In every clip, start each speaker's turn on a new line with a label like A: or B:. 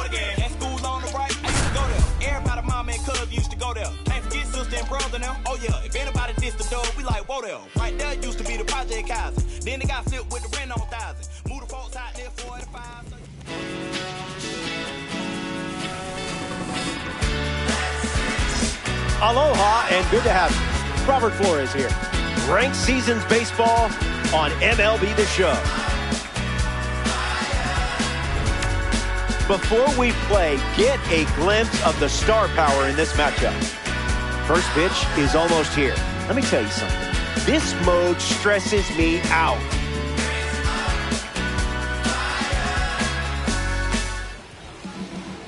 A: again. At school on the right, I used to go there. Everybody, mama and cuz used to go there. Can't forget sister and brother now. Oh yeah, if anybody dissed the dog, we like, whoa there. Right there used to be the Project Kaiser. Then they got flipped with the rent on 1,000. Moved the folks out there 45.
B: Aloha and good to have you. Robert Flores here. Ranked Seasons Baseball on MLB The Show. Before we play, get a glimpse of the star power in this matchup. First pitch is almost here. Let me tell you something. This mode stresses me out.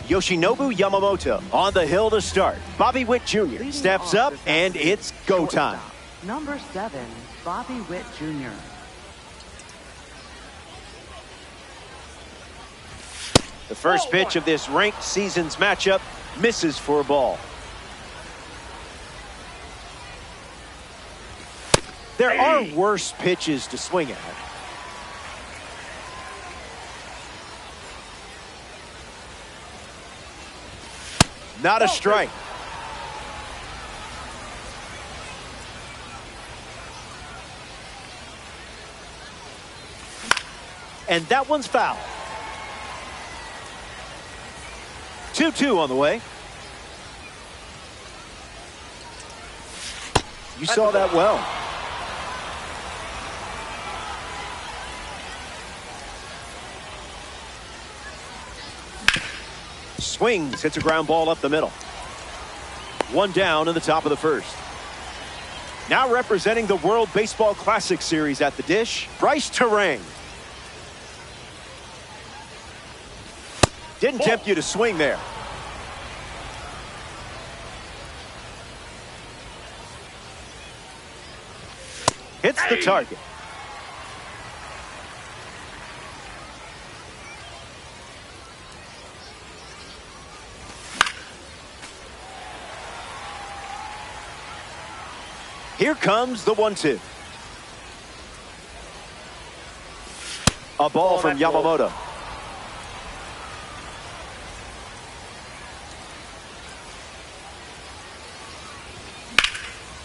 B: Yoshinobu Yamamoto on the hill to start. Bobby Witt Jr. steps up, and it's go time.
C: Number 7, Bobby Witt Jr.
B: The first pitch of this ranked seasons matchup misses for a ball. There are worse pitches to swing at. Not a strike. And that one's foul. 2-2 on the way. You saw that well. Swings, hits a ground ball up the middle. One down in the top of the first. Now representing the World Baseball Classic Series at the dish, Bryce Terang. Didn't tempt you to swing there. Hits the target. Here comes the 1-2. A ball from Yamamoto.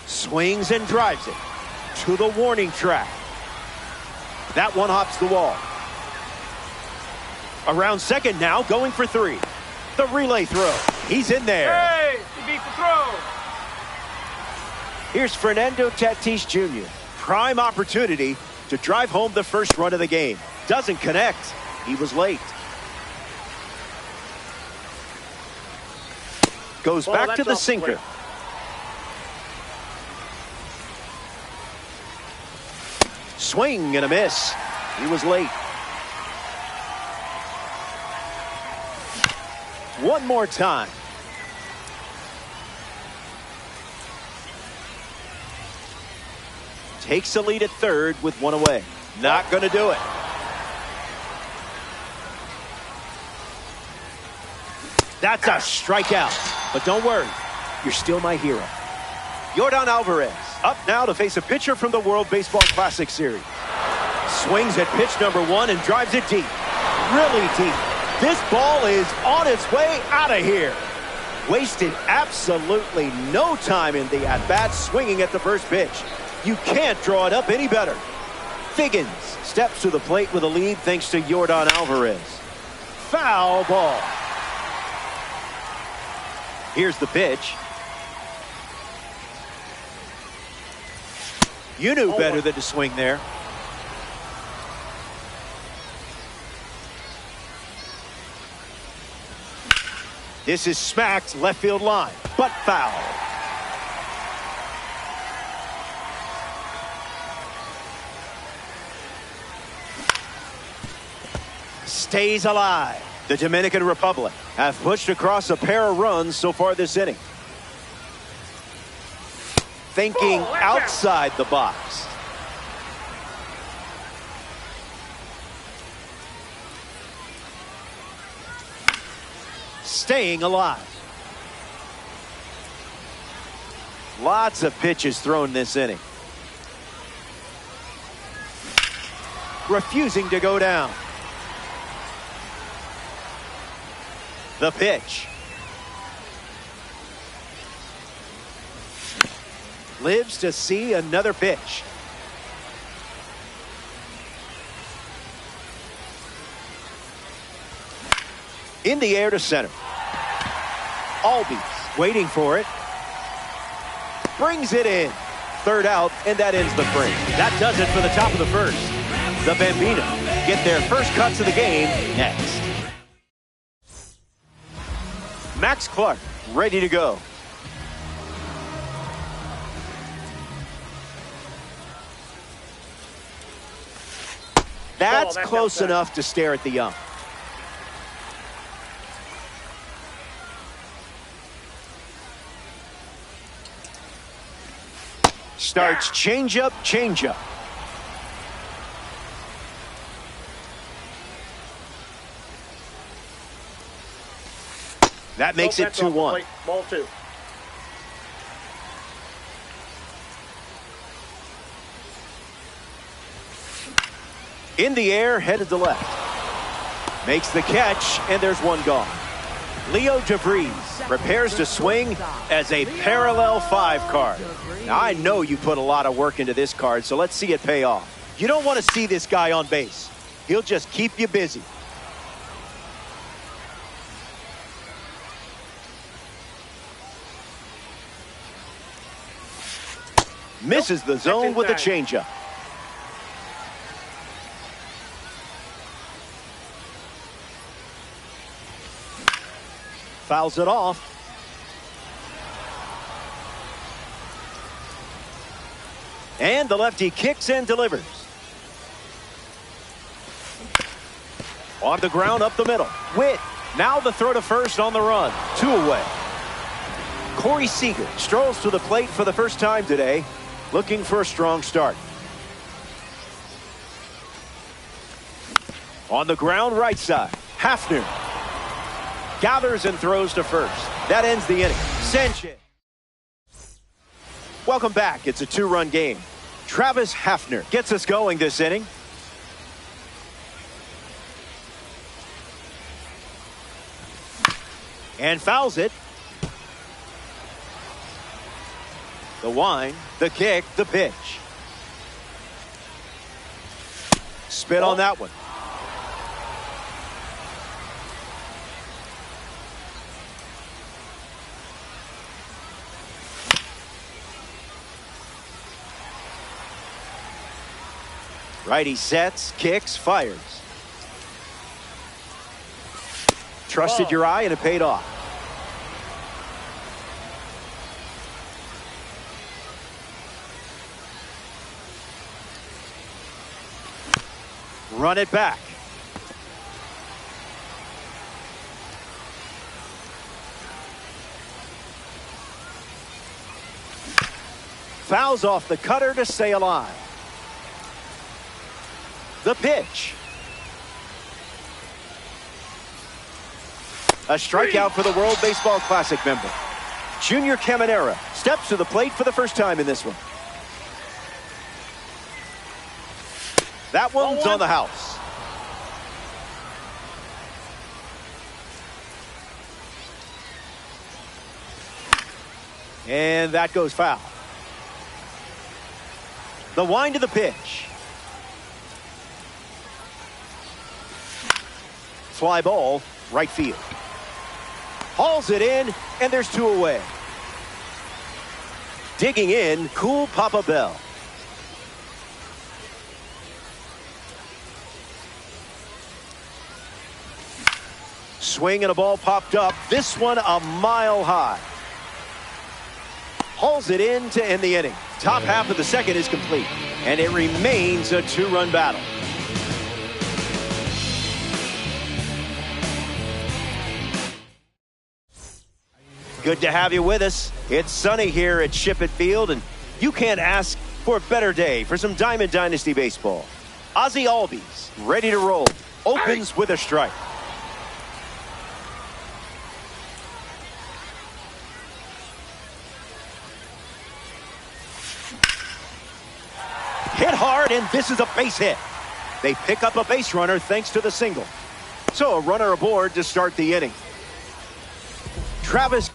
B: Swings and drives it to the warning track. That one hops the wall. Around second now, going for 3. The relay throw. He's in there.
A: Hey, he beat the throw.
B: Here's Fernando Tatis Jr. Prime opportunity to drive home the first run of the game. Doesn't connect. He was late. Goes back to the sinker. Swing and a miss. He was late. One more time. Takes the lead at third with one away. Not going to do it. That's a strikeout. But don't worry, you're still my hero. Yordan Alvarez up now to face a pitcher from the World Baseball Classic Series. Swings at pitch number 1 and drives it deep. Really deep. This ball is on its way out of here. Wasted absolutely no time in the at-bat, swinging at the first pitch. You can't draw it up any better. Figgins steps to the plate with a lead thanks to Yordan Alvarez. Foul ball. Here's the pitch. You knew better than to swing there. This is smacked left field line, but foul. Stays alive. The Dominican Republic have pushed across a pair of runs so far this inning. Thinking outside the box. Staying alive. Lots of pitches thrown this inning. Refusing to go down. The pitch. Lives to see another pitch. In the air to center. Albies waiting for it. Brings it in. Third out, and that ends the frame. That does it for the top of the first. The Bambino get their first cuts of the game next. Max Clark ready to go. That's close enough to stare at the ump. Starts changeup, changeup. That makes it 2-1.
D: Ball 2.
B: In the air, headed to left. Makes the catch, and there's one gone. Leo DeVries prepares to swing as a parallel 5 card. Now, I know you put a lot of work into this card, so let's see it pay off. You don't want to see this guy on base. He'll just keep you busy. Misses the zone with a changeup. Fouls it off. And the lefty kicks and delivers. On the ground up the middle. Witt. Now the throw to first on the run. 2 away. Corey Seager strolls to the plate for the first time today, looking for a strong start. On the ground right side. Hafner gathers and throws to first. That ends the inning. Sanchez. Welcome back. It's a 2-run game. Travis Hafner gets us going this inning. And fouls it. The wind, the kick, the pitch. Spin on that one. Righty sets, kicks, fires. Trusted your eye and it paid off. Run it back. Fouls off the cutter to stay alive. The pitch. A strikeout for the World Baseball Classic member. Junior Caminera steps to the plate for the first time in this one. That one's on the house. And that goes foul. The wind to the pitch. Fly ball, right field. Hauls it in, and there's 2 away. Digging in, Cool Papa Bell. Swing and a ball popped up. This one a mile high. Hauls it in to end the inning. Top half of the second is complete, and it remains a 2-run battle. Good to have you with us. It's sunny here at Shippett Field, and you can't ask for a better day for some Diamond Dynasty baseball. Ozzie Albies, ready to roll, opens with a strike. Hit hard, and this is a base hit. They pick up a base runner thanks to the single. So a runner aboard to start the inning. Travis.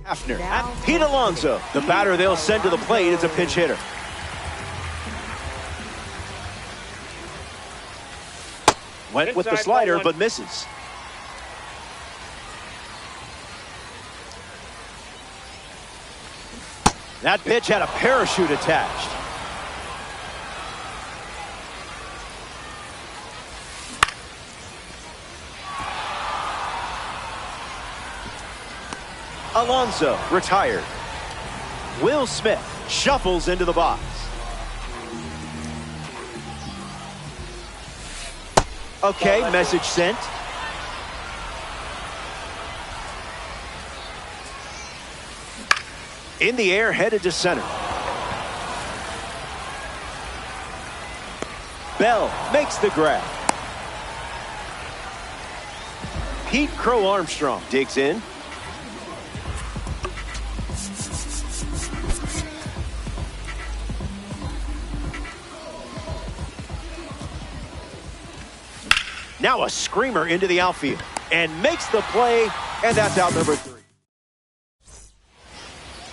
B: Hafner at Pete Alonso. The batter they'll send to the plate is a pinch hitter. Went with the slider, but misses. That pitch had a parachute attached. Alonso retired. Will Smith shuffles into the box. Okay, message sent. In the air, headed to center. Bell makes the grab. Pete Crow Armstrong digs in. Now a screamer into the outfield and makes the play, and that's out number 3.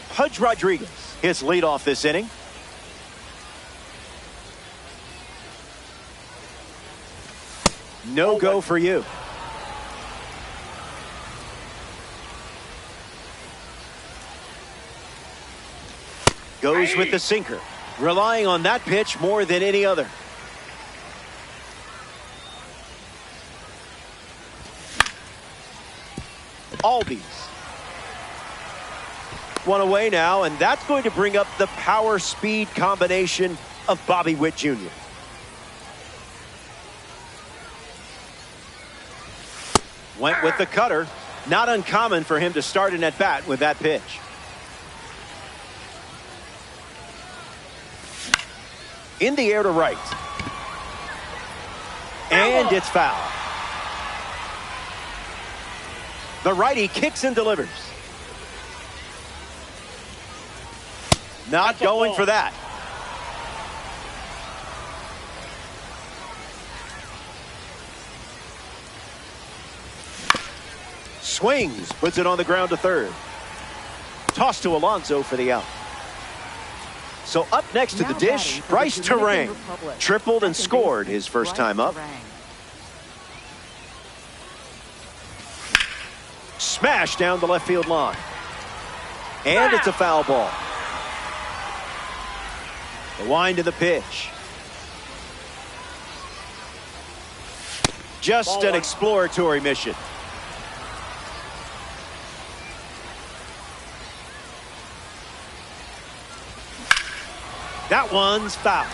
B: Pudge Rodriguez hits leadoff this inning. No go for you. Goes with the sinker, relying on that pitch more than any other. Albies. One away now, and that's going to bring up the power-speed combination of Bobby Witt Jr. Went with the cutter. Not uncommon for him to start an at-bat with that pitch. In the air to right. And it's foul. The righty kicks and delivers. Not going for that. Swings, puts it on the ground to third. Toss to Alonso for the out. So up next to the dish, Bryce Terang. Tripled and scored his first time up. Smash down the left field line. And it's a foul ball. The wind of the pitch. Just an exploratory mission. That one's foul.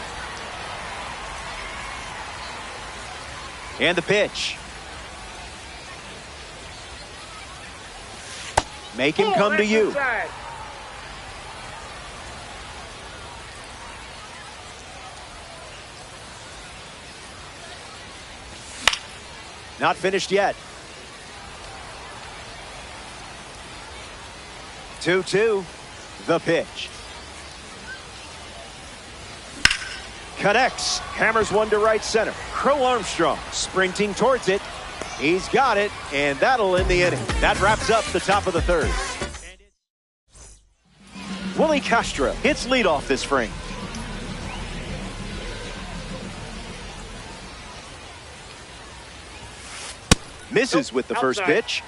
B: And the pitch. Make him come to you. Not finished yet. 2-2. The pitch. Connects. Hammers one to right center. Crow Armstrong sprinting towards it. He's got it, and that'll end the inning. That wraps up the top of the third. Willie Castro hits leadoff this frame. Misses with the first pitch.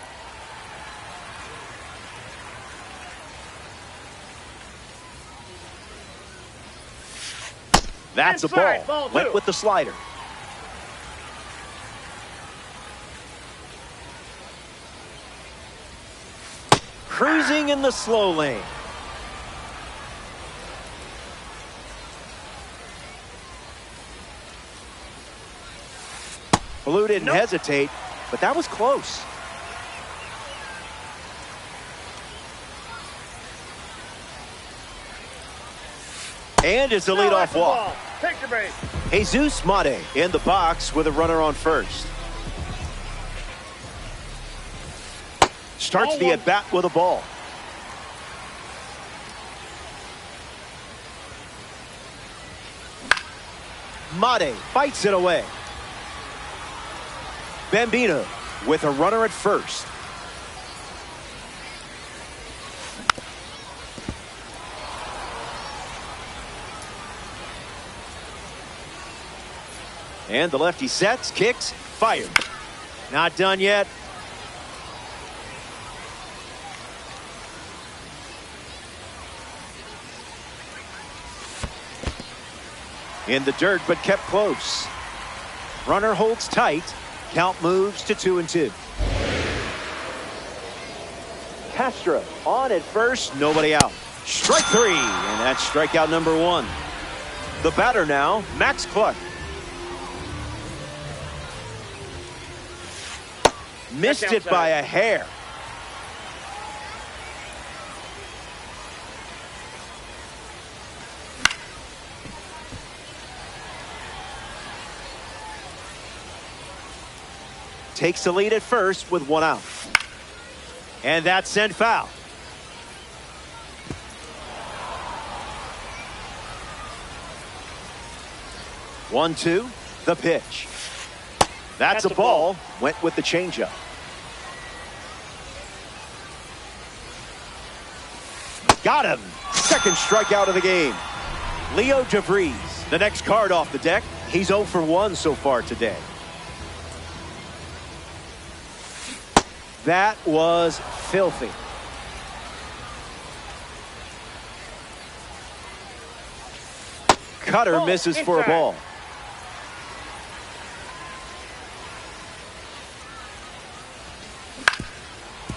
B: That's a ball. Went with the slider. Cruising in the slow lane. Blue didn't hesitate, but that was close. And it's a leadoff walk.
D: Take your base.
B: Jesus Mate in the box with a runner on first. Starts the at-bat with a ball. Mate fights it away. Bambino with a runner at first. And the lefty sets, kicks, fired. Not done yet. In the dirt, but kept close. Runner holds tight. Count moves to 2-2. Castro on at first, nobody out. Strike three, and that's strikeout number 1. The batter now, Max Clark. Missed it by a hair. Takes the lead at first with 1 out. And that's sent foul. One, two, the pitch. That's a ball. Went with the changeup. Got him. Second strikeout of the game. Leo DeVries, the next card off the deck. He's 0 for 1 so far today. That was filthy. Cutter misses for a ball.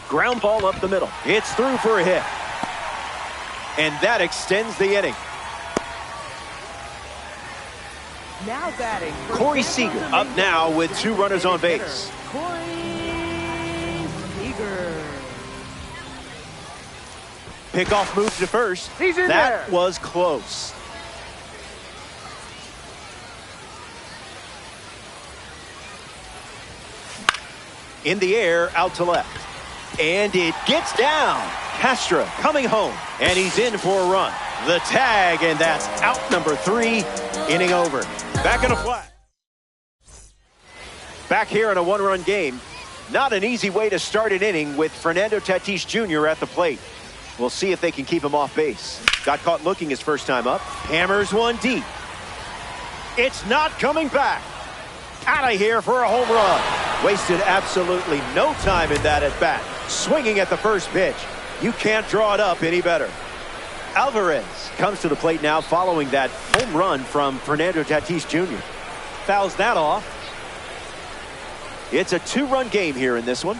B: Ground ball up the middle. It's through for a hit. And that extends the inning.
C: Now batting.
B: Corey Seager up now with 2 runners on base. Pickoff move to first.
C: He's in
B: that
C: there.
B: Was close. In the air, out to left. And it gets down. Castro coming home. And he's in for a run. The tag, and that's out number 3. Inning over. Back in a flat. Back here in a 1-run game. Not an easy way to start an inning with Fernando Tatis Jr. at the plate. We'll see if they can keep him off base. Got caught looking his first time up. Hammers one deep. It's not coming back. Out of here for a home run. Wasted absolutely no time in that at bat. Swinging at the first pitch. You can't draw it up any better. Alvarez comes to the plate now following that home run from Fernando Tatis Jr. Fouls that off. It's a 2-run game here in this one.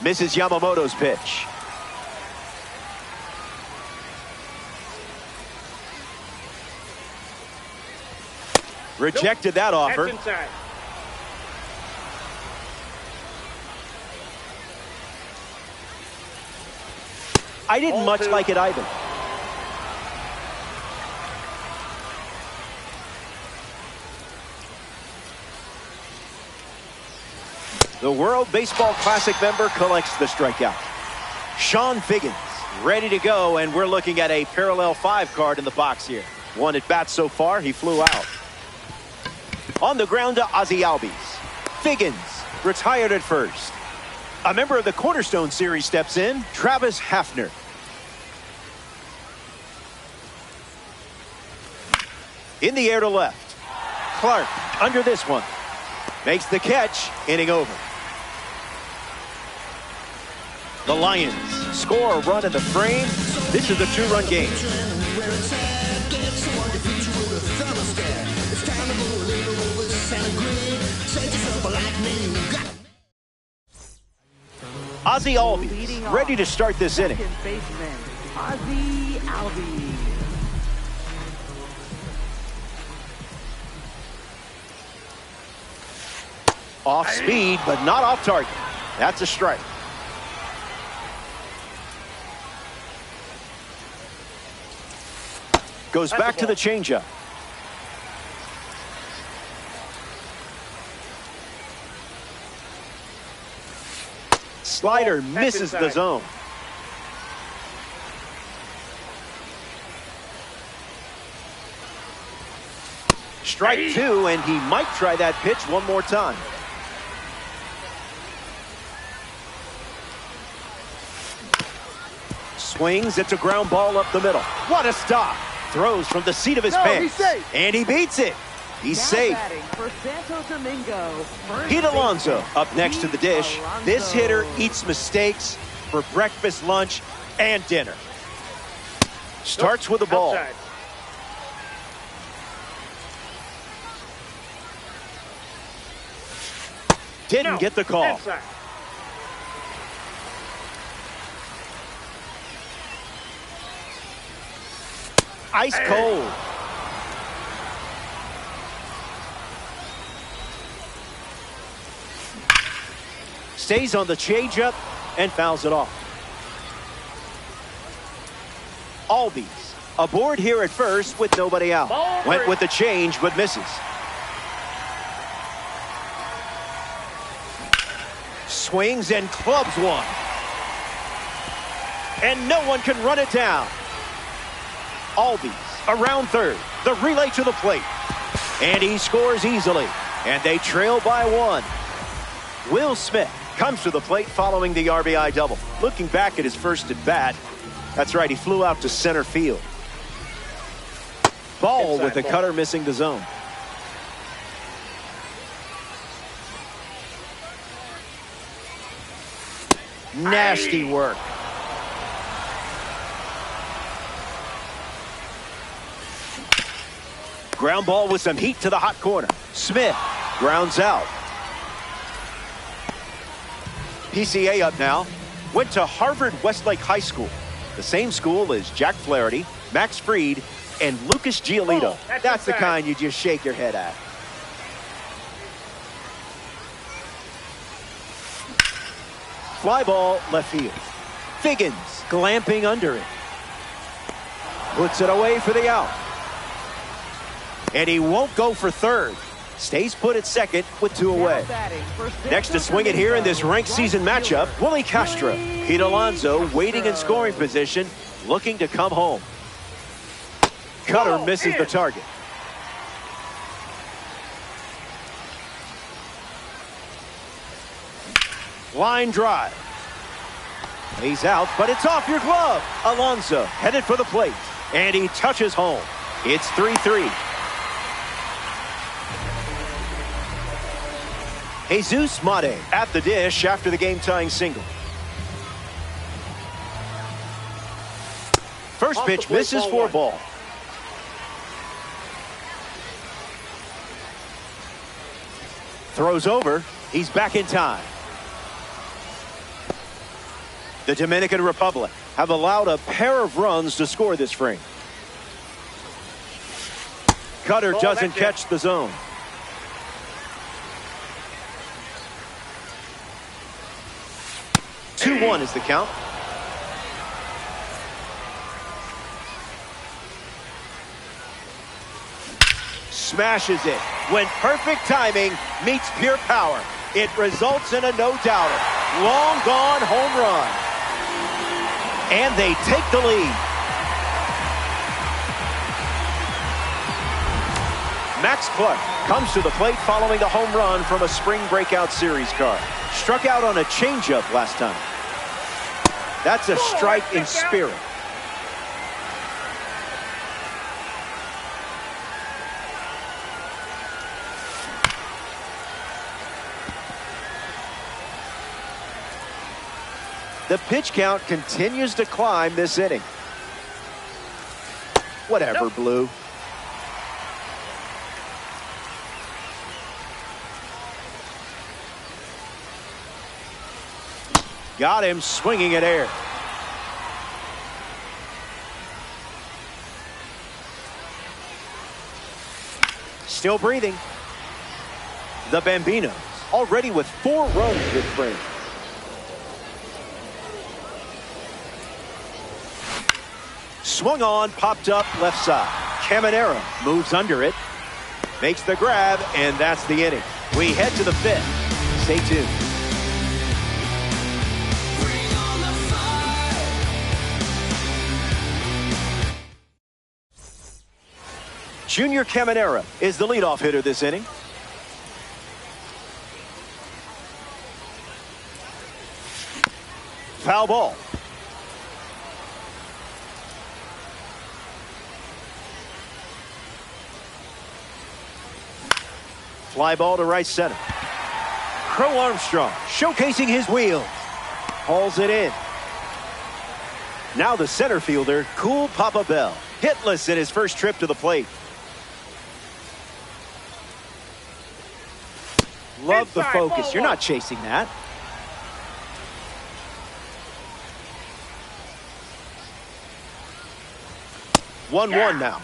B: Misses Yamamoto's pitch. Rejected that offer. I didn't much like it either. The World Baseball Classic member collects the strikeout. Sean Figgins ready to go, and we're looking at a parallel 5 card in the box here. 1 at bat so far, he flew out. On the ground to Ozzie Albies. Figgins retired at first. A member of the Cornerstone Series steps in, Travis Hafner. In the air to left. Clark under this one. Makes the catch, inning over. The Lions score a run in the frame. This is a 2-run game. Ozzie Albies ready to start this inning.
C: Second baseman, Ozzie Albies.
B: Off speed, but not off target. That's a strike. Goes back to the changeup. Slider misses the zone. Strike two, and he might try that pitch one more time. Swings, it's a ground ball up the middle. What a stop. Throws from the seat of his pants. And he beats it. He's safe.
C: For Santo Domingo,
B: Pete Alonso up next to the dish. This hitter eats mistakes for breakfast, lunch, and dinner. Starts with the ball.
D: Outside.
B: Didn't get the call.
D: Inside.
B: Ice cold. Stays on the changeup and fouls it off. Albies aboard here at first with nobody out. Went with the change but misses. Swings and clubs one. And no one can run it down. Albies around third. The relay to the plate. And he scores easily. And they trail by one. Will Smith comes to the plate following the RBI double. Looking back at his first at bat. That's right, he flew out to center field. Ball
D: Inside
B: with the
D: ball.
B: cutter missing the zone. Nasty work. Ground ball with some heat to the hot corner. Smith grounds out. PCA up now. Went to Harvard Westlake High School. The same school as Jack Flaherty, Max Fried, and Lucas Giolito.
D: Oh, that's
B: That's the
D: inside.
B: kind you just shake your head at. Fly ball left field. Figgins glamping under it. Puts it away for the out. And he won't go for third. Stays put at second with two away. Next to swing it here in this ranked season matchup, Willie Castro. Pete Alonso waiting in scoring position, looking to come home. Cutter misses the target. Line drive. He's out, but it's off your glove. Alonso headed for the plate, and he touches home. It's 3-3. Jesus Mate at the dish after the game-tying single. First
D: Off the
B: pitch
D: plate,
B: misses
D: ball
B: for a
D: one.
B: ball. Throws over. He's back in time. The Dominican Republic have allowed a pair of runs to score this frame. Cutter
D: Oh,
B: doesn't
D: that's it.
B: catch the zone. Two 2-1 is the count. Smashes it when perfect timing meets pure power. It results in a no-doubter. Long gone home run. And they take the lead. Max Clark comes to the plate following the home run from a spring breakout series card. Struck out on a changeup last time. That's a strike in spirit. The pitch count continues to climb this inning. Whatever, Blue. Got him swinging at air. Still breathing. The Bambinos already with 4 runs this frame. Swung on, popped up left side. Caminero moves under it, makes the grab, and that's the inning. We head to the 5th. Stay tuned. Junior Caminera is the leadoff hitter this inning. Foul ball. Fly ball to right center. Crow Armstrong showcasing his wheels. Hauls it in. Now the center fielder, Cool Papa Bell. Hitless in his first trip to the plate. Love the focus. You're not chasing that. One now.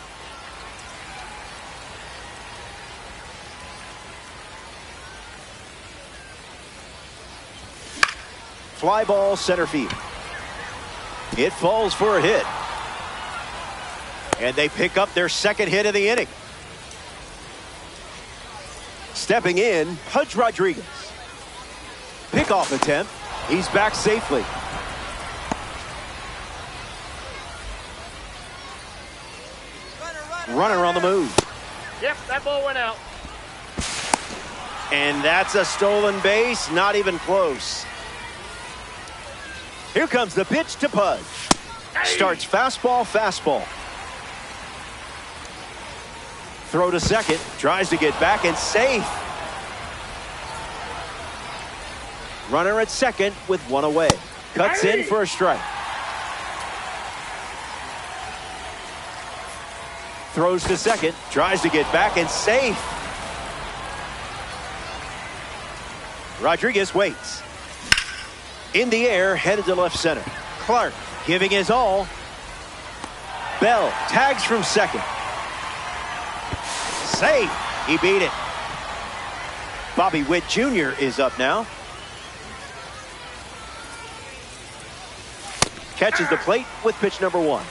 B: Fly ball center field. It falls for a hit. And they pick up their second hit of the inning. Stepping in, Pudge Rodriguez. Pickoff attempt. He's back safely. Runner on the move.
D: Yep, that ball went out.
B: And that's a stolen base, not even close. Here comes the pitch to Pudge. Starts fastball. Throw to second, tries to get back and safe. Runner at second with one away. Cuts in for a strike. Throws to second, tries to get back and safe. Rodriguez waits. In the air, headed to left center. Clark giving his all. Bell tags from second. Safe. He beat it. Bobby Witt Jr. is up now. Catches the plate with pitch number 1.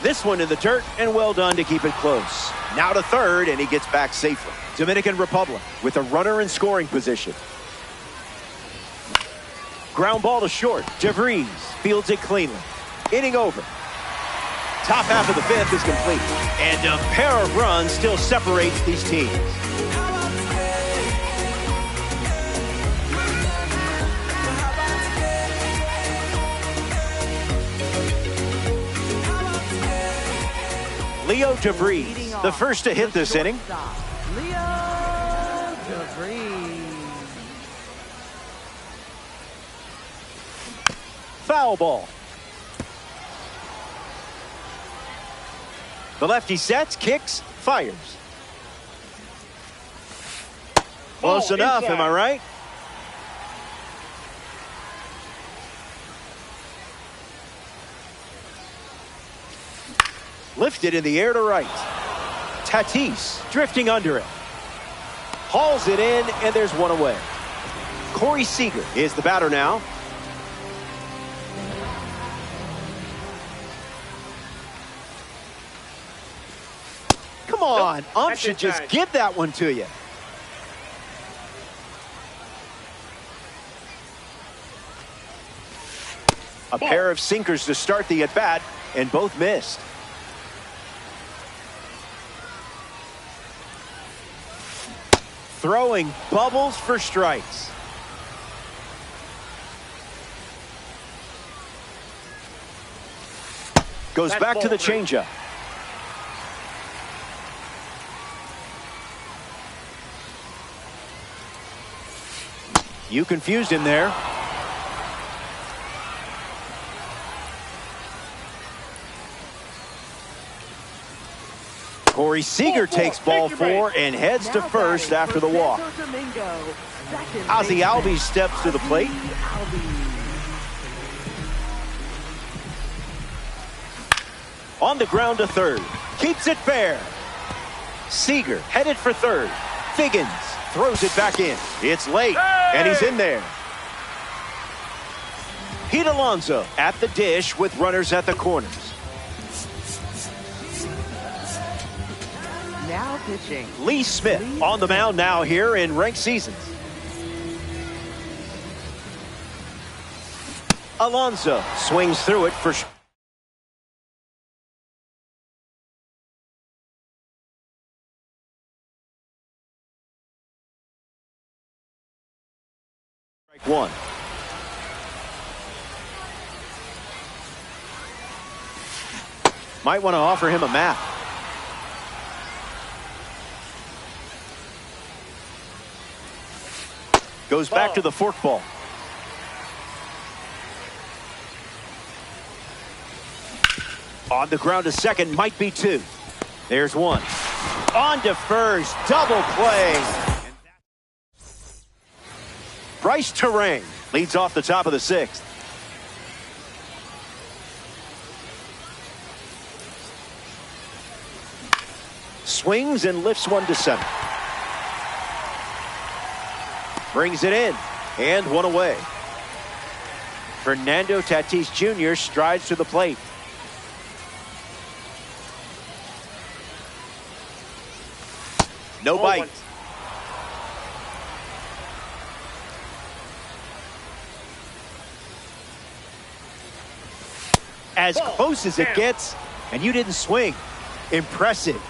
B: This one in the dirt, and well done to keep it close. Now to third, and he gets back safely. Dominican Republic with a runner in scoring position. Ground ball to short. DeVries fields it cleanly. Inning over. Top half of the 5th is complete. And a pair of runs still separates these teams. Leo DeVries, the first to hit this inning.
C: Leo DeVries.
B: Foul ball. The lefty sets, kicks, fires. Close enough, am I right? Lifted in the air to right. Tatis drifting under it. Hauls it in, and there's one away. Corey Seager is the batter now. Come on, Ump should just give that one to you. A pair of sinkers to start the at-bat, and both missed. Throwing bubbles for strikes. Goes back to the changeup. You confused him there. Corey Seager takes ball 4 and heads to first after the walk. Ozzie Albies steps to the plate. On the ground to third. Keeps it fair. Seager headed for third. Figgins throws it back in. It's late, and he's in there. Pete Alonso at the dish with runners at the corners.
C: Now pitching.
B: Lee Smith on the mound now here in ranked seasons. Alonso swings through it for strike one. Might want to offer him a map. Goes back to the forkball. On the ground to second, might be two. There's one. On to first, double play. Bryce Terang leads off the top of the sixth. Swings and lifts one to center. Brings it in, and one away. Fernando Tatis Jr. strides to the plate. No bite. As close as it gets, and you didn't swing. Impressive.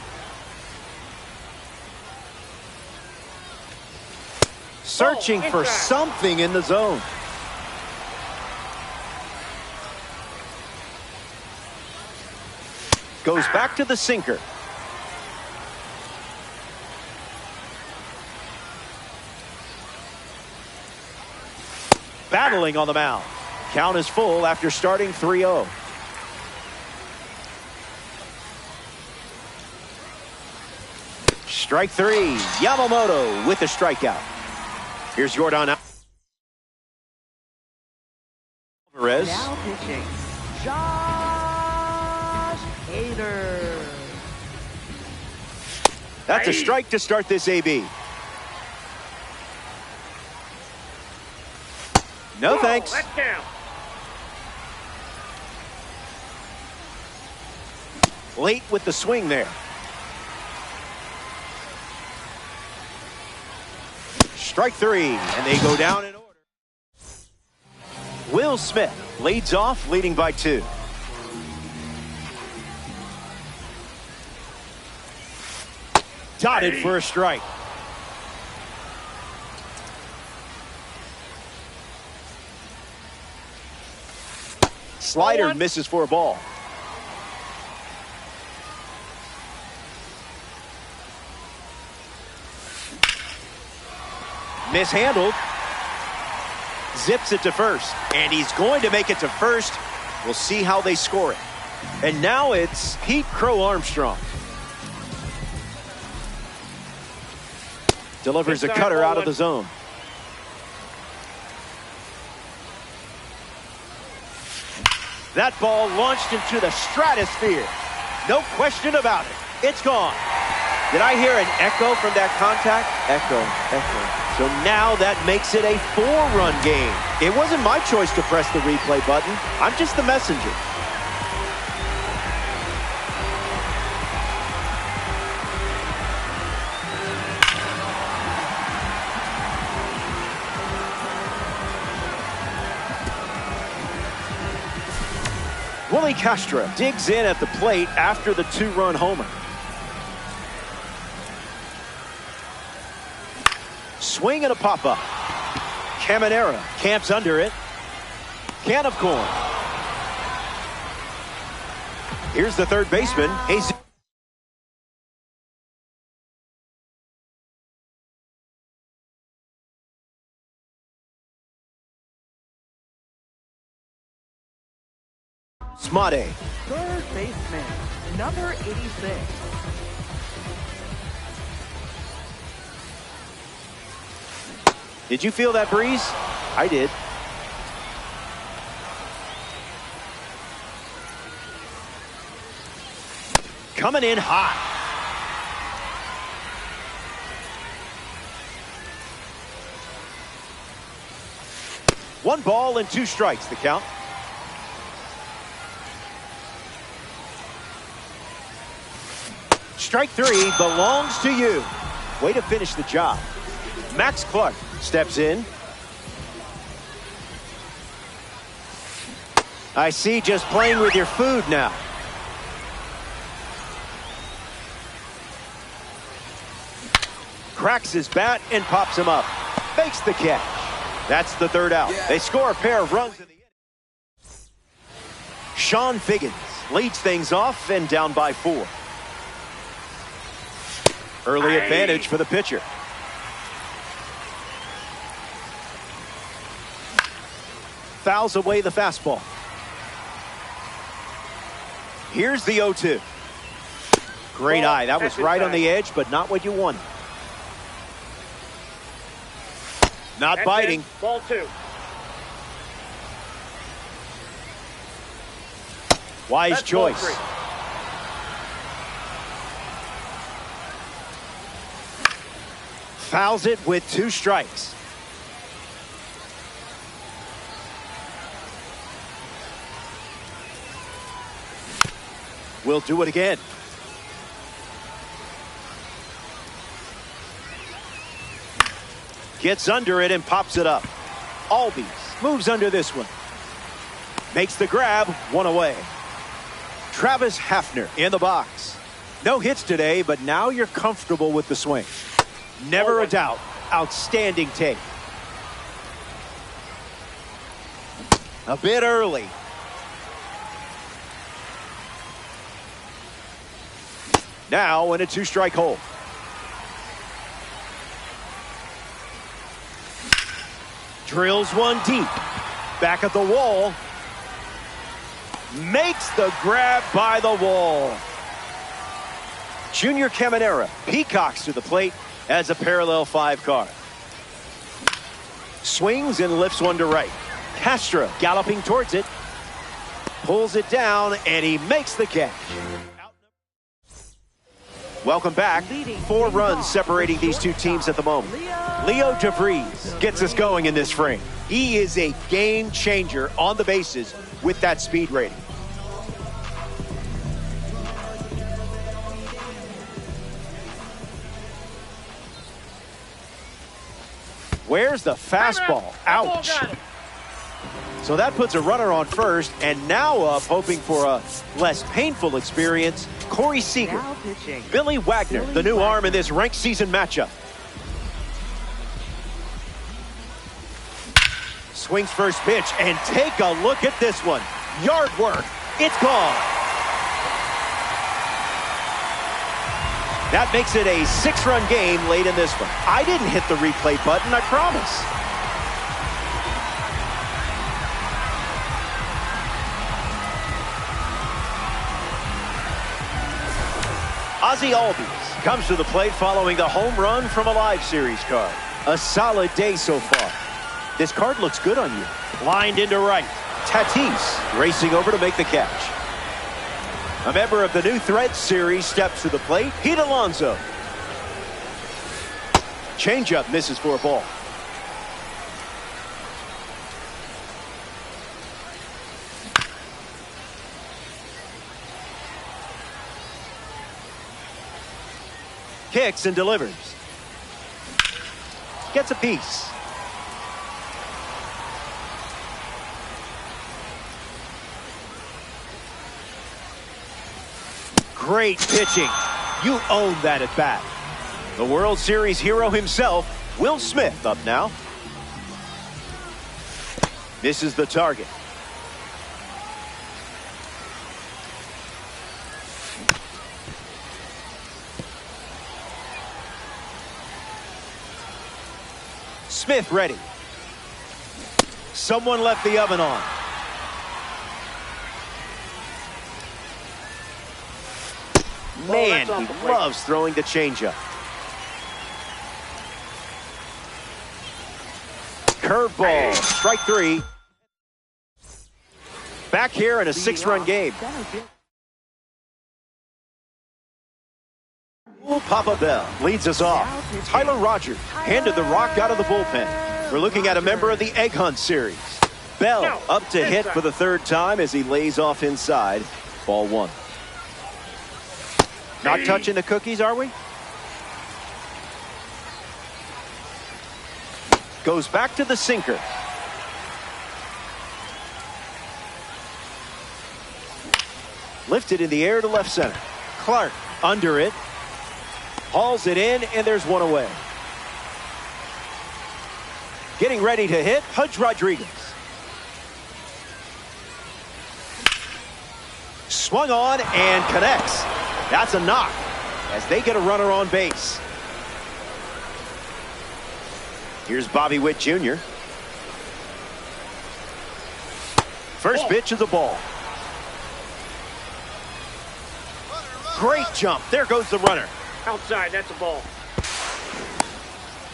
B: Searching for something in the zone. Goes back to the sinker. Battling on the mound. Count is full after starting 3-0. Strike three. Yamamoto with a strikeout. Here's Jordan Alvarez.
C: Now pitching, Josh Hader.
B: That's a strike to start this AB. No thanks.
D: That counts.
B: Late with the swing there. Strike three, and they go down in order. Will Smith leads off, leading by 2. Dotted for a strike. Slider misses for a ball. Mishandled. Zips it to first. And he's going to make it to first. We'll see how they score it. And now it's Pete Crow Armstrong. Delivers a cutter out of the zone. That ball launched into the stratosphere. No question about it. It's gone. Did I hear an echo from that contact? Echo, echo. So now that makes it a 4-run game. It wasn't my choice to press the replay button. I'm just the messenger. Willie Castro digs in at the plate after the 2-run homer. Swing and a pop-up. Caminera camps under it. Can of corn. Here's the third baseman. Jesus. Smade.
C: Third baseman, number 86.
B: Did you feel that breeze? I did. Coming in hot. One ball and 2 strikes, the count. Strike 3 belongs to you. Way to finish the job. Max Clark steps in. I see, just playing with your food now. Cracks his bat and pops him up. Makes the catch. That's the third out. They score a pair of runs in the inning. Sean Figgins leads things off and down by 4. Early advantage for the pitcher. Fouls away the fastball. Here's the 0-2. Great eye. That was right on the edge, but not what you wanted. Not biting.
D: Ball 2.
B: Wise choice. Fouls it with 2 strikes. We'll do it again. Gets under it and pops it up. Albies moves under this one. Makes the grab, 1 away. Travis Hafner in the box. No hits today, but now you're comfortable with the swing. Never a doubt. Outstanding take. A bit early. Now in a 2-strike hole. Drills one deep. Back at the wall. Makes the grab by the wall. Junior Caminera peacocks to the plate as a parallel 5 card. Swings and lifts one to right. Castro galloping towards it. Pulls it down and he makes the catch. Welcome back. 4 runs separating these two teams at the moment. Leo DeVries gets us going in this frame. He is a game changer on the bases with that speed rating. Where's the fastball? Ouch. So that puts a runner on first, and now up hoping for a less painful experience, Corey Seager. Billy Wagner, the new arm in this ranked season matchup. Swings first pitch, and take a look at this one. Yard work. It's gone. That makes it a 6-run game late in this one. I didn't hit the replay button, I promise. Ozzie Albies comes to the plate following the home run from a live series card. A solid day so far. This card looks good on you. Lined into right. Tatis racing over to make the catch. A member of the new Thread series steps to the plate. Pete Alonso. Changeup misses for a ball. Kicks and delivers. Gets a piece. Great pitching. You own that at bat. The World Series hero himself, Will Smith, up now. Misses the target. Smith ready. Someone left the oven on. Man, he loves throwing the changeup. Curveball, strike 3. Back here in a 6-run game. Papa Bell leads us off. Tyler Rogers handed the rock out of the bullpen. We're looking at a member of the Egg Hunt series. Bell up to hit for the 3rd time as he lays off inside. Ball 1. Not touching the cookies, are we? Goes back to the sinker. Lifted in the air to left center. Clark under it. Hauls it in, and there's one away. Getting ready to hit, Pudge Rodriguez. Swung on and connects. That's a knock as they get a runner on base. Here's Bobby Witt Jr. First pitch is a ball. Great jump. There goes the runner.
D: Outside, that's a ball.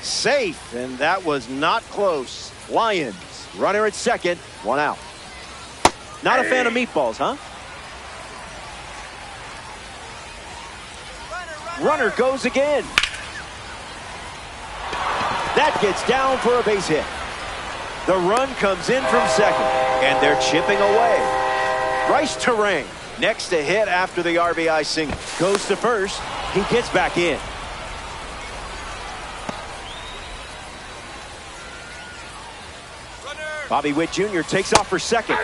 B: Safe, and that was not close. Lions, runner at second, one out. Not a fan of meatballs, huh? Runner goes again. That gets down for a base hit. The run comes in from second, and they're chipping away. Bryce Terang next to hit after the RBI single. Goes to first. He gets back in. Bobby Witt Jr. takes off for second.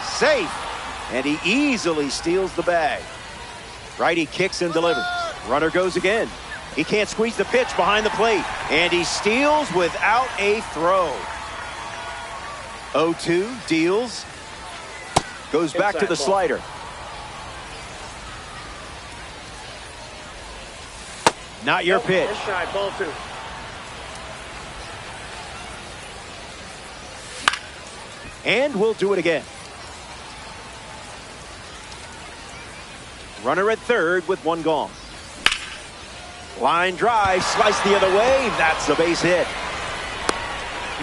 B: Safe. And he easily steals the bag. Righty kicks and delivers. Runner goes again. He can't squeeze the pitch behind the plate. And he steals without a throw. 0-2 deals. Goes back to the slider. Not your pitch.
D: Inside, ball 2.
B: And we'll do it again. Runner at third with one gone. Line drive, slice the other way. That's a base hit.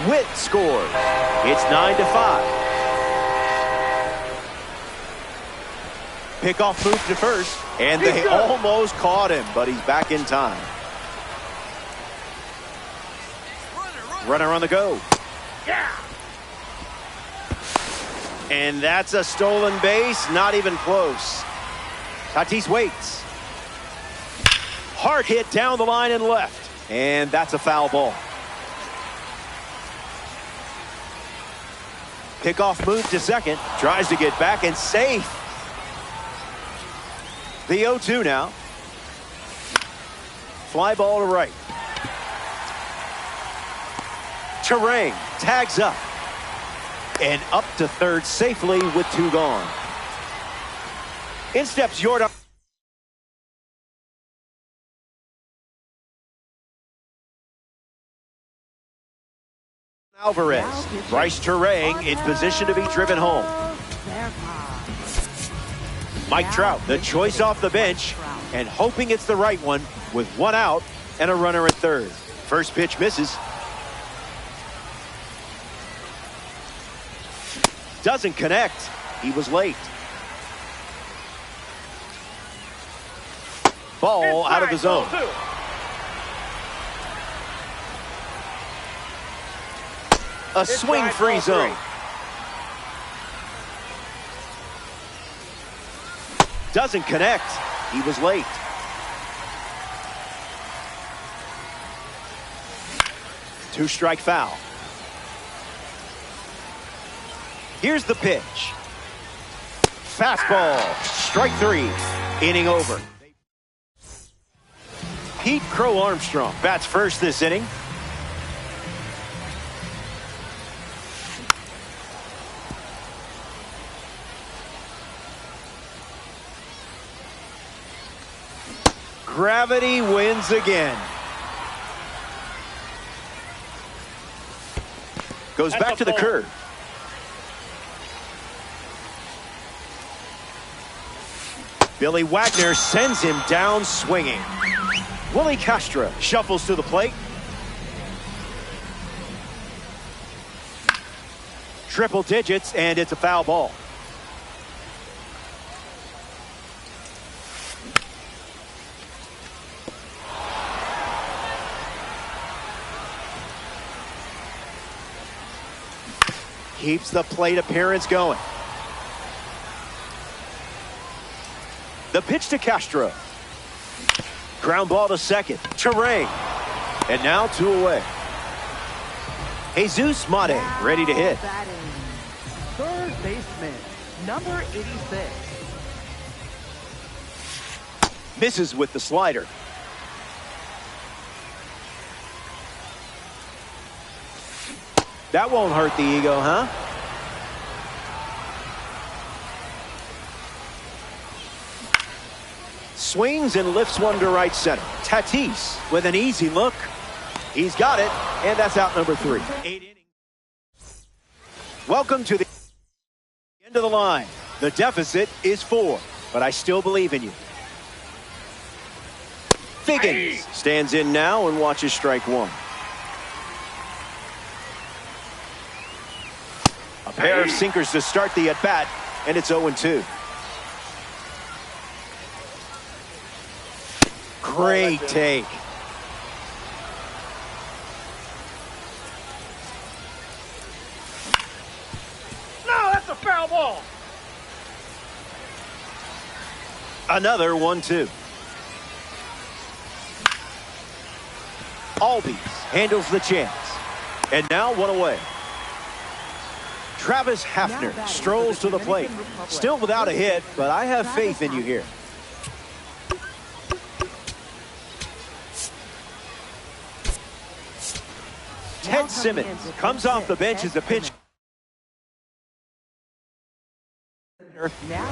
B: Witt scores. It's 9-5. Pickoff move to first, and they almost caught him, but he's back in time. Runner on the go.
D: Yeah.
B: And that's a stolen base, not even close. Tatis waits. Hard hit down the line and left. And that's a foul ball. Pickoff move to second. Tries to get back and safe. The 0-2 now. Fly ball to right. Terang tags up. And up to third safely with two gone. In steps Jordan Alvarez. Bryce Terang in position to be driven home. Mike Trout, the choice off the bench, and hoping it's the right one with one out and a runner at third. First pitch misses. Doesn't connect. He was late. Ball out of the zone. A swing-free zone. Doesn't connect. He was late. Two-strike foul. Here's the pitch. Fastball. Strike three. Inning over. Pete Crow Armstrong bats first this inning. Gravity wins again. Goes back to the curve. Billy Wagner sends him down swinging. Willie Castro shuffles to the plate. Triple digits, and it's a foul ball. Keeps the plate appearance going. The pitch to Castro. Ground ball to second. Terang. And now two away. Jesus Mate ready to hit.
C: Third baseman, number 86.
B: Misses with the slider. That won't hurt the ego, huh? Swings and lifts one to right center. Tatis with an easy look. He's got it, and that's out number 3. 8 innings. Welcome to the end of the line. The deficit is 4, but I still believe in you. Figgins stands in now and watches strike 1. A pair of sinkers to start the at-bat, and it's 0-2. Great take.
D: No, that's a foul ball.
B: Another 1-2. Albies handles the chance. And now 1 away. Travis Hafner strolls to the plate. Still without a hit, but I have faith in you here. Ted Simmons comes off the bench as a pinch.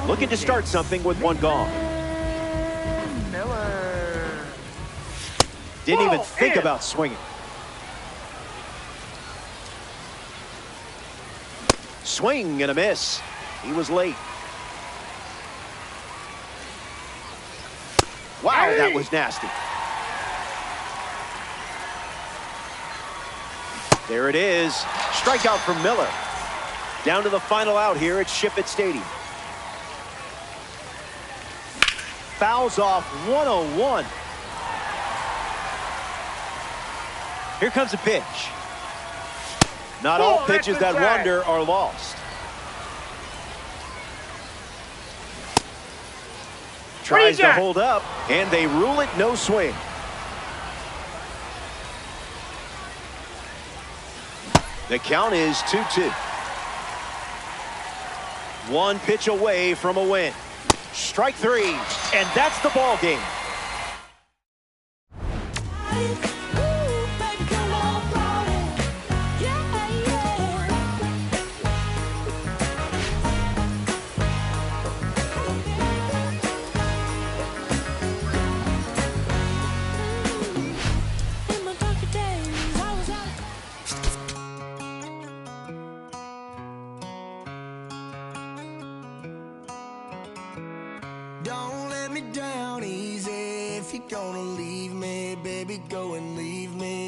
B: Looking to start something with 1 gone.
C: Miller.
B: Didn't even think about swinging. Swing and a miss. He was late. Wow, that was nasty. There it is. Strikeout from Miller. Down to the final out here at Ship-It Stadium. Fouls off 101. Here comes a pitch. Not all pitches that wander are lost. Tries to hold up, and they rule it no swing. The count is 2-2. 1 pitch away from a win. Strike 3, and that's the ball game.
E: Don't let me down easy. If you're gonna leave me, baby, go and leave me.